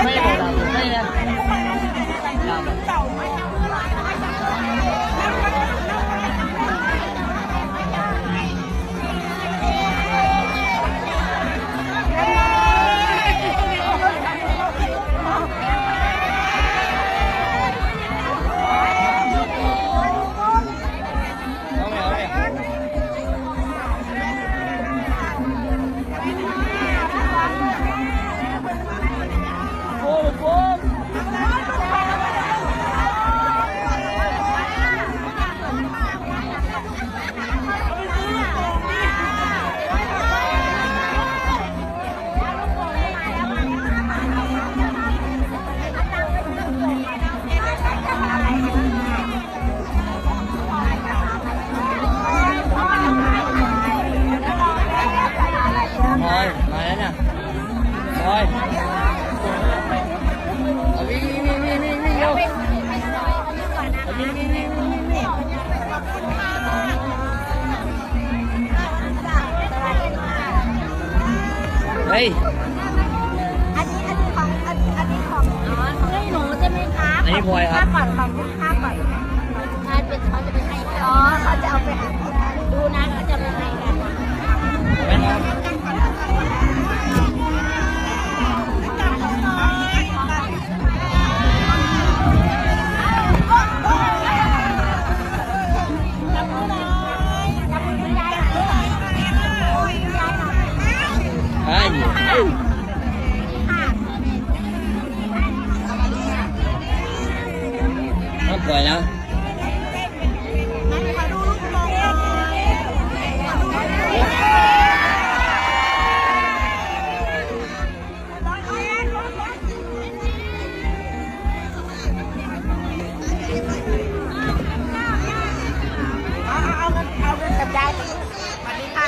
ไม่บอกไม่นะมาแล้วเนี่ยบอยวิ่งเร็ววิ่งเฮ้ยอันนี้ของอ๋อของให้หนูใช่ไหมคะ อันนี้พลอยครับก่อนของลูกค้าก่อนเขาจะไปให้อ๋อเขาจะเอาไปดูนะเขาจะไปให้กันไม่นะต้องปล่อยนะเอากับยายสวัสดีค่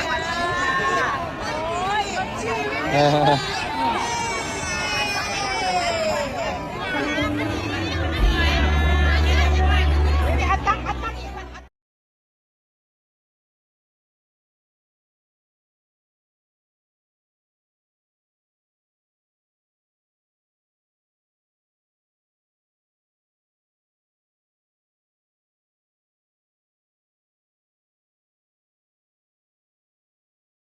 ะ